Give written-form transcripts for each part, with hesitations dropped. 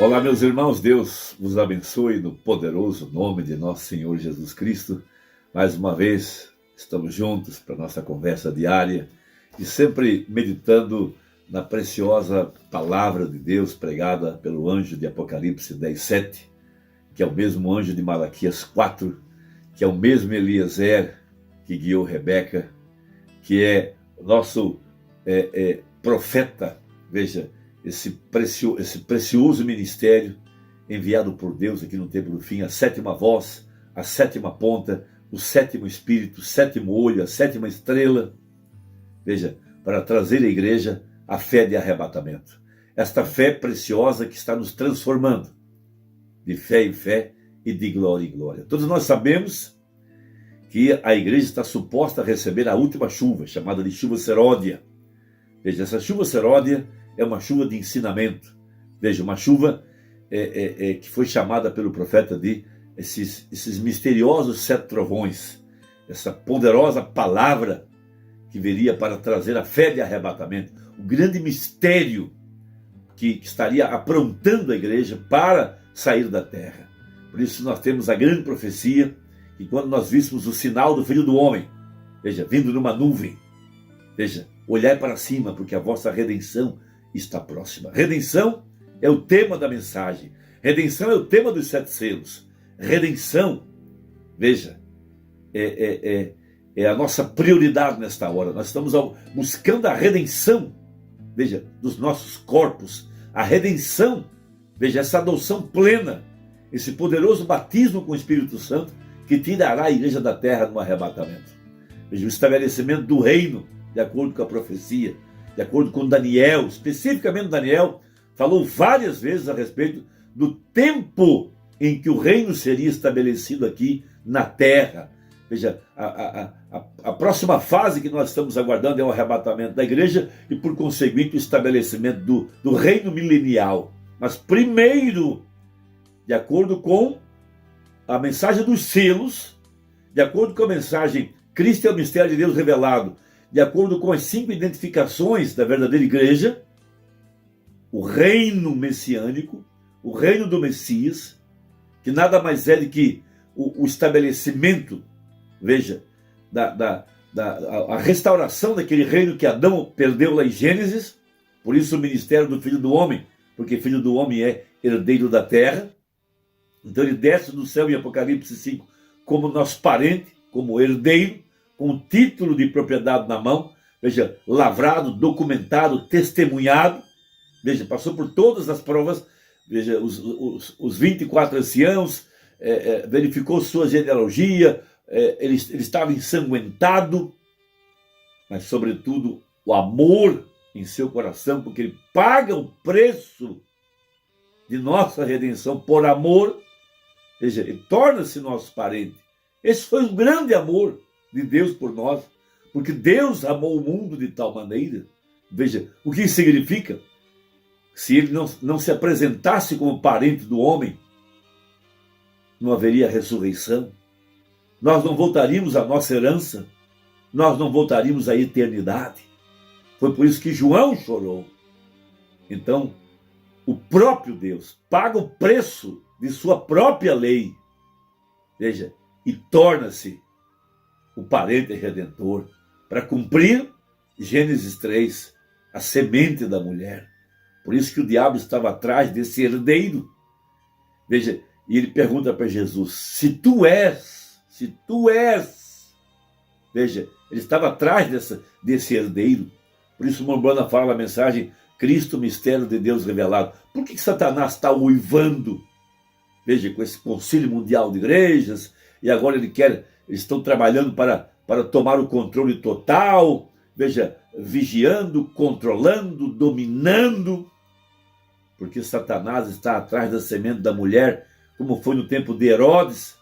Olá, meus irmãos, Deus vos abençoe no poderoso nome de nosso Senhor Jesus Cristo. Mais uma vez, estamos juntos para nossa conversa diária e sempre meditando na preciosa palavra de Deus pregada pelo anjo de Apocalipse 10:7, que é o mesmo anjo de Malaquias 4, que é o mesmo Eliezer que guiou Rebeca, que é nosso profeta. Veja, esse precioso ministério enviado por Deus aqui no tempo do fim, a sétima voz, a sétima ponta, o sétimo espírito, o sétimo olho, a sétima estrela. Veja, para trazer à igreja a fé de arrebatamento. Esta fé preciosa que está nos transformando de fé em fé e de glória em glória. Todos nós sabemos que a igreja está suposta a receber a última chuva, chamada de chuva seródia. Veja, essa chuva seródia é uma chuva de ensinamento. Veja, uma chuva que foi chamada pelo profeta de esses misteriosos 7 trovões. Essa poderosa palavra que viria para trazer a fé de arrebatamento. O grande mistério que estaria aprontando a igreja para sair da terra. Por isso nós temos a grande profecia que quando nós víssemos o sinal do Filho do Homem, veja, vindo numa nuvem, veja, olhai para cima, porque a vossa redenção está próxima. Redenção é o tema da mensagem. Redenção é o tema dos 7 selos. Redenção, veja, é a nossa prioridade nesta hora. Nós estamos buscando a redenção, veja, dos nossos corpos. A redenção, veja, essa adoção plena, esse poderoso batismo com o Espírito Santo que tirará a igreja da terra no arrebatamento. Veja, o estabelecimento do reino, de acordo com a profecia, de acordo com Daniel, especificamente Daniel, falou várias vezes a respeito do tempo em que o reino seria estabelecido aqui na terra. Veja, a próxima fase que nós estamos aguardando é o arrebatamento da igreja e, por conseguinte, o estabelecimento do reino milenial. Mas primeiro, de acordo com a mensagem dos selos, de acordo com a mensagem Cristo é o mistério de Deus revelado, de acordo com as 5 identificações da verdadeira igreja, o reino messiânico, o reino do Messias, que nada mais é do que o estabelecimento, veja, a restauração daquele reino que Adão perdeu lá em Gênesis. Por isso o ministério do Filho do Homem, porque Filho do Homem é herdeiro da terra. Então ele desce do céu em Apocalipse 5 como nosso parente, como herdeiro, com o título de propriedade na mão, veja, lavrado, documentado, testemunhado, veja, passou por todas as provas, veja, os 24 anciãos, verificou sua genealogia, ele estava ensanguentado, mas sobretudo o amor em seu coração, porque ele paga o preço de nossa redenção por amor, veja, ele torna-se nosso parente. Esse foi um grande amor de Deus por nós, porque Deus amou o mundo de tal maneira. Veja, o que isso significa? Se ele não se apresentasse como parente do homem, não haveria ressurreição, nós não voltaríamos à nossa herança, nós não voltaríamos à eternidade. Foi por isso que João chorou. Então, o próprio Deus paga o preço de sua própria lei, veja, e torna-se o parente redentor, para cumprir Gênesis 3, a semente da mulher. Por isso que o diabo estava atrás desse herdeiro. Veja, e ele pergunta para Jesus, se tu és, veja, ele estava atrás desse herdeiro. Por isso Mombana fala na mensagem, Cristo, mistério de Deus revelado. Por que Satanás está uivando? Veja, com esse concílio mundial de igrejas, e agora eles estão trabalhando para tomar o controle total, veja, vigiando, controlando, dominando, porque Satanás está atrás da semente da mulher, como foi no tempo de Herodes.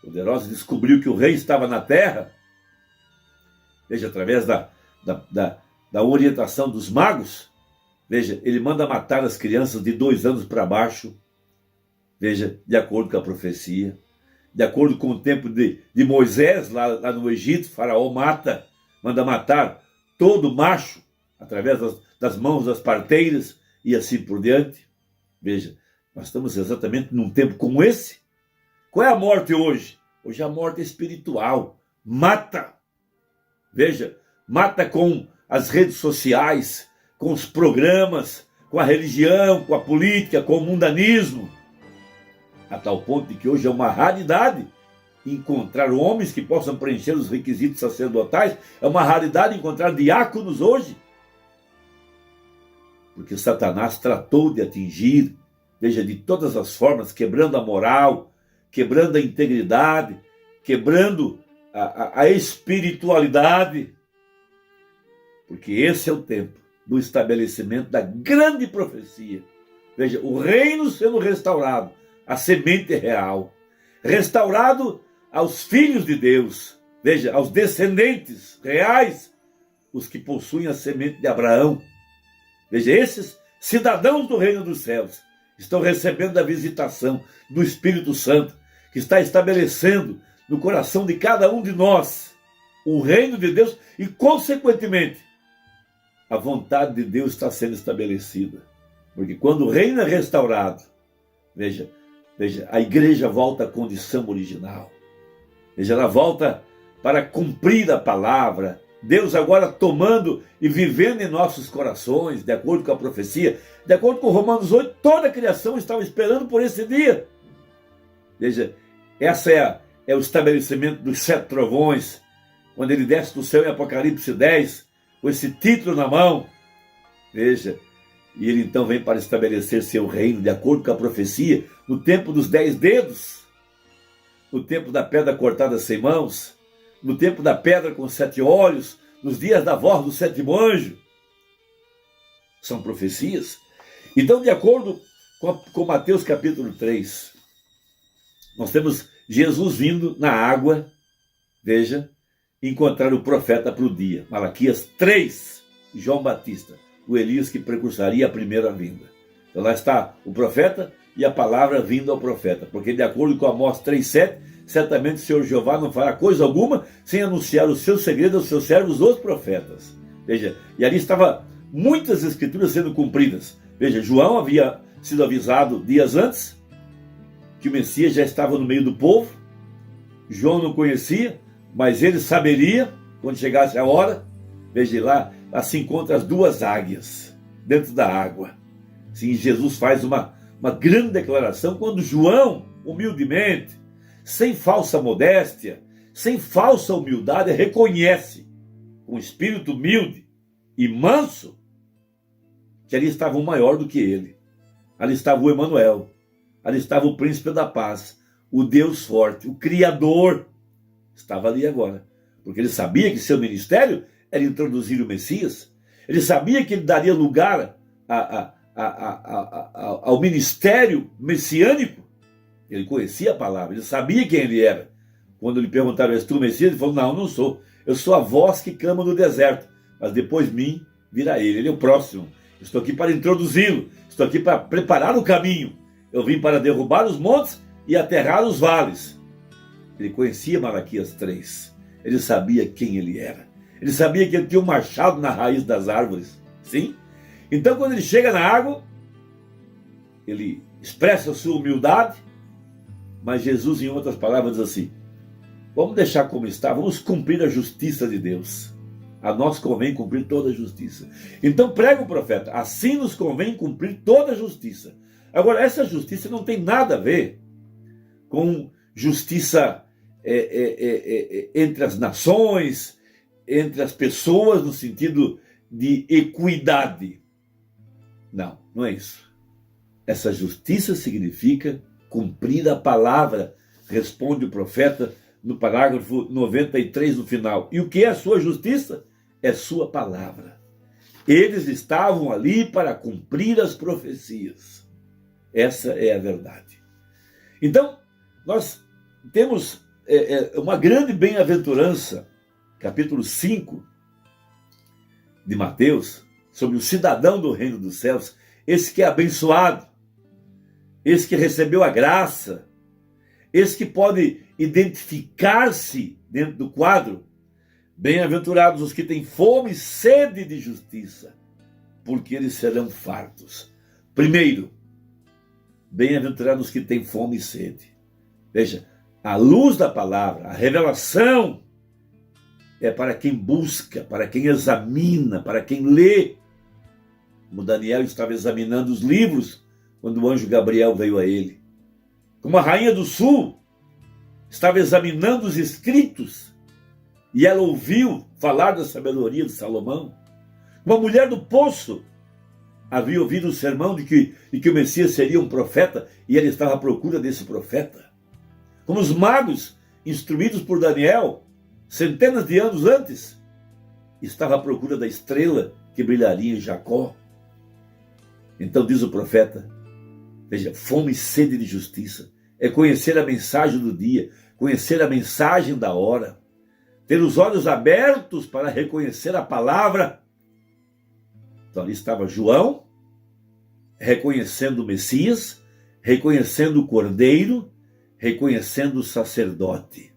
Quando Herodes descobriu que o rei estava na terra, veja, através da orientação dos magos, veja, ele manda matar as crianças de 2 anos para baixo, veja, de acordo com a profecia. De acordo com o tempo de Moisés, lá no Egito, Faraó manda matar todo macho, através das mãos das parteiras, e assim por diante. Veja, nós estamos exatamente num tempo como esse. Qual é a morte hoje? Hoje a morte é espiritual. Mata. Veja, mata com as redes sociais, com os programas, com a religião, com a política, com o mundanismo. A tal ponto de que hoje é uma raridade encontrar homens que possam preencher os requisitos sacerdotais. É uma raridade encontrar diáconos hoje. Porque Satanás tratou de atingir, veja, de todas as formas, quebrando a moral, quebrando a integridade, quebrando a espiritualidade. Porque esse é o tempo do estabelecimento da grande profecia. Veja, o reino sendo restaurado, a semente real, restaurado aos filhos de Deus, veja, aos descendentes reais, os que possuem a semente de Abraão. Veja, esses cidadãos do reino dos céus estão recebendo a visitação do Espírito Santo, que está estabelecendo no coração de cada um de nós o reino de Deus e, consequentemente, a vontade de Deus está sendo estabelecida. Porque quando o reino é restaurado, veja, a igreja volta à condição original. Veja, ela volta para cumprir a palavra. Deus agora tomando e vivendo em nossos corações, de acordo com a profecia, de acordo com Romanos 8, toda a criação estava esperando por esse dia. Veja, essa é o estabelecimento dos 7 trovões, quando ele desce do céu em Apocalipse 10, com esse título na mão. Veja, e ele então vem para estabelecer seu reino, de acordo com a profecia, no tempo dos 10 dedos, no tempo da pedra cortada sem mãos, no tempo da pedra com 7 olhos, nos dias da voz do 7º anjo. São profecias. Então, de acordo com Mateus capítulo 3, nós temos Jesus vindo na água, veja, encontrar o profeta para o dia. Malaquias 3, João Batista, o Elias que precursaria a primeira vinda. Então lá está o profeta e a palavra vindo ao profeta, porque de acordo com Amós 3,7, certamente o Senhor Jeová não fará coisa alguma sem anunciar o seu segredo aos seus servos, os profetas. Veja, e ali estava muitas escrituras sendo cumpridas. Veja, João havia sido avisado dias antes que o Messias já estava no meio do povo. João não conhecia, mas ele saberia quando chegasse a hora. Veja lá se encontra as 2 águias dentro da água. Sim, Jesus faz uma grande declaração quando João, humildemente, sem falsa modéstia, sem falsa humildade, reconhece, com espírito humilde e manso, que ali estava um maior do que ele. Ali estava o Emanuel, ali estava o príncipe da paz, o Deus forte, o Criador, estava ali agora. Porque ele sabia que seu ministério era introduzir o Messias, ele sabia que ele daria lugar ao ministério messiânico. Ele conhecia a palavra, ele sabia quem ele era. Quando lhe perguntaram, és tu o Messias? Ele falou, não sou. Eu sou a voz que clama no deserto, mas depois de mim virá ele. Ele é o próximo. Estou aqui para introduzi-lo. Estou aqui para preparar o caminho. Eu vim para derrubar os montes e aterrar os vales. Ele conhecia Malaquias 3. Ele sabia quem ele era. Ele sabia que ele tinha um machado na raiz das árvores. Sim? Então, quando ele chega na água, ele expressa a sua humildade, mas Jesus, em outras palavras, diz assim, vamos deixar como está, vamos cumprir a justiça de Deus. A nós convém cumprir toda a justiça. Então prega o profeta, assim nos convém cumprir toda a justiça. Agora, essa justiça não tem nada a ver com justiça entre as nações, entre as pessoas, no sentido de equidade. Não é isso. Essa justiça significa cumprir a palavra, responde o profeta no parágrafo 93 no final. E o que é a sua justiça? É sua palavra. Eles estavam ali para cumprir as profecias. Essa é a verdade. Então, nós temos uma grande bem-aventurança, capítulo 5 de Mateus, sobre o cidadão do reino dos céus, esse que é abençoado, esse que recebeu a graça, esse que pode identificar-se dentro do quadro. Bem-aventurados os que têm fome e sede de justiça, porque eles serão fartos. Primeiro, bem-aventurados que têm fome e sede. Veja, a luz da palavra, a revelação, é para quem busca, para quem examina, para quem lê. Como Daniel estava examinando os livros quando o anjo Gabriel veio a ele. Como a rainha do sul estava examinando os escritos e ela ouviu falar da sabedoria de Salomão. Uma mulher do poço havia ouvido o sermão de que o Messias seria um profeta e ela estava à procura desse profeta. Como os magos, instruídos por Daniel, centenas de anos antes, estava à procura da estrela que brilharia em Jacó. Então diz o profeta, veja, fome e sede de justiça é conhecer a mensagem do dia, conhecer a mensagem da hora, ter os olhos abertos para reconhecer a palavra. Então ali estava João, reconhecendo o Messias, reconhecendo o Cordeiro, reconhecendo o sacerdote.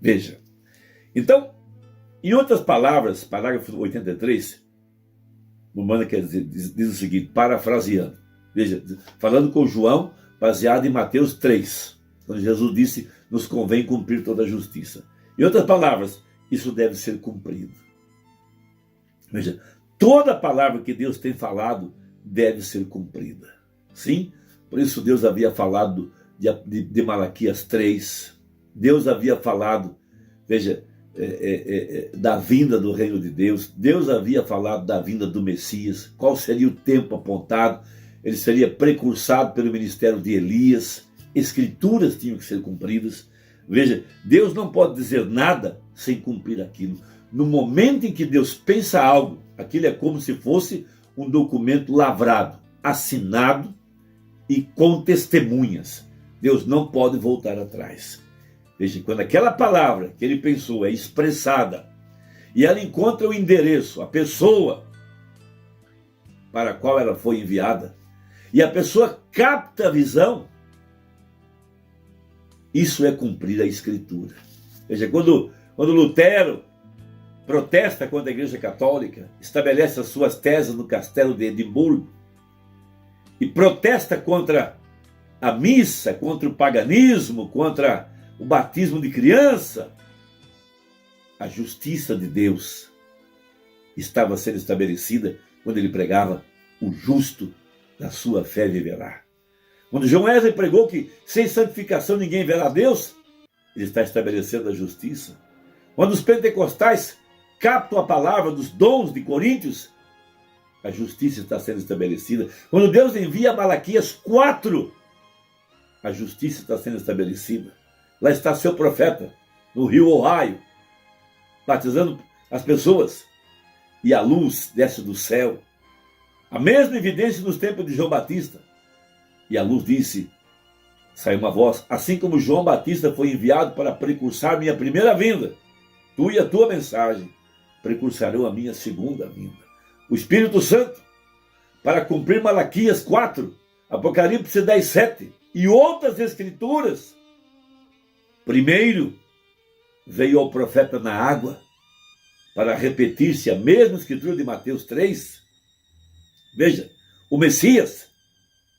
Veja, então, em outras palavras, parágrafo 83, Humana quer dizer, diz o seguinte, parafraseando, veja, falando com João, baseado em Mateus 3, quando Jesus disse, nos convém cumprir toda a justiça. Em outras palavras, isso deve ser cumprido. Veja, toda palavra que Deus tem falado deve ser cumprida. Sim, por isso Deus havia falado de Malaquias 3, Deus havia falado, veja, da vinda do reino de Deus, Deus havia falado da vinda do Messias, qual seria o tempo apontado, ele seria precursado pelo ministério de Elias, escrituras tinham que ser cumpridas. Veja, Deus não pode dizer nada sem cumprir aquilo. No momento em que Deus pensa algo, aquilo é como se fosse um documento lavrado, assinado e com testemunhas. Deus não pode voltar atrás. Veja, quando aquela palavra que ele pensou é expressada e ela encontra o endereço, a pessoa para a qual ela foi enviada, e a pessoa capta a visão, isso é cumprir a Escritura. Veja, quando Lutero protesta contra a Igreja Católica, estabelece as suas teses no castelo de Edimburgo, e protesta contra a missa, contra o paganismo, contra o batismo de criança, a justiça de Deus estava sendo estabelecida quando ele pregava o justo da sua fé viverá. Quando João Wesley pregou que sem santificação ninguém verá a Deus, ele está estabelecendo a justiça. Quando os pentecostais captam a palavra dos dons de Coríntios, a justiça está sendo estabelecida. Quando Deus envia Malaquias 4, a justiça está sendo estabelecida. Lá está seu profeta, no rio Ohio, batizando as pessoas. E a luz desce do céu. A mesma evidência nos tempos de João Batista. E a luz disse, saiu uma voz, assim como João Batista foi enviado para precursar minha primeira vinda, tu e a tua mensagem precursarão a minha segunda vinda. O Espírito Santo, para cumprir Malaquias 4, Apocalipse 10, 7 e outras escrituras, primeiro veio ao profeta na água, para repetir-se a mesma escritura de Mateus 3. Veja, o Messias,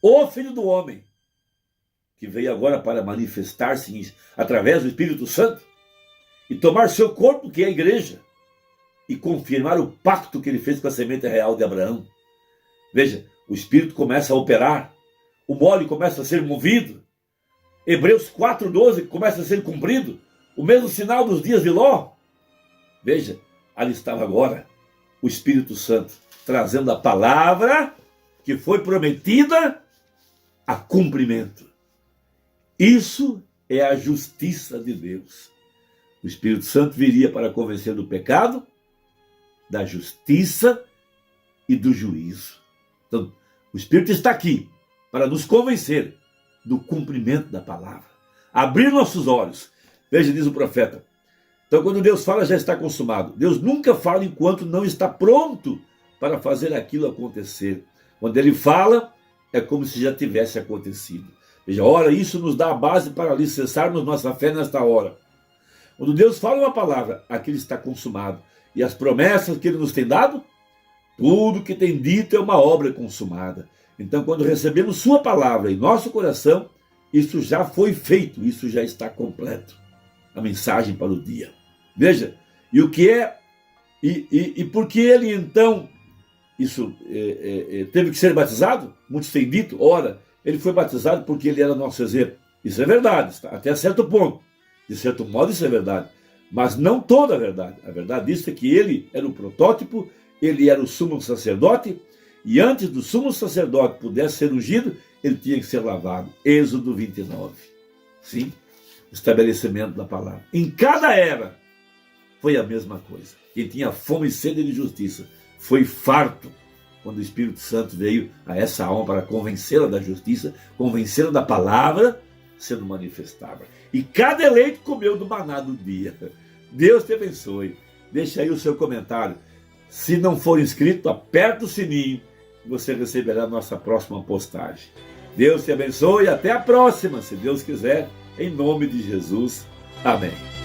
o Filho do Homem, que veio agora para manifestar-se através do Espírito Santo e tomar seu corpo, que é a igreja, e confirmar o pacto que ele fez com a semente real de Abraão. Veja, o Espírito começa a operar, o mole começa a ser movido, Hebreus 4,12 começa a ser cumprido, o mesmo sinal dos dias de Ló. Veja, ali estava agora o Espírito Santo, trazendo a palavra que foi prometida a cumprimento. Isso é a justiça de Deus. O Espírito Santo viria para convencer do pecado, da justiça e do juízo. Então, o Espírito está aqui para nos convencer do cumprimento da palavra. Abrir nossos olhos. Veja, diz o profeta. Então, quando Deus fala, já está consumado. Deus nunca fala enquanto não está pronto para fazer aquilo acontecer. Quando ele fala, é como se já tivesse acontecido. Veja, ora, isso nos dá a base para alicerçarmos nossa fé nesta hora. Quando Deus fala uma palavra, aquilo está consumado. E as promessas que ele nos tem dado, tudo que tem dito é uma obra consumada. Então, quando recebemos sua palavra em nosso coração, isso já foi feito, isso já está completo. A mensagem para o dia. Veja, e o que é, e por que ele então, teve que ser batizado? Muitos têm dito, ora, ele foi batizado porque ele era nosso exemplo. Isso é verdade, até certo ponto. De certo modo isso é verdade. Mas não toda a verdade. A verdade disso é que ele era o protótipo, ele era o sumo sacerdote, e antes do sumo sacerdote pudesse ser ungido, ele tinha que ser lavado. Êxodo 29. Sim, o estabelecimento da palavra. Em cada era foi a mesma coisa. Quem tinha fome e sede de justiça foi farto quando o Espírito Santo veio a essa alma para convencê-la da justiça, convencê-la da palavra sendo manifestada. E cada eleito comeu do maná do dia. Deus te abençoe. Deixa aí o seu comentário. Se não for inscrito, aperta o sininho e você receberá a nossa próxima postagem. Deus te abençoe e até a próxima, se Deus quiser, em nome de Jesus. Amém.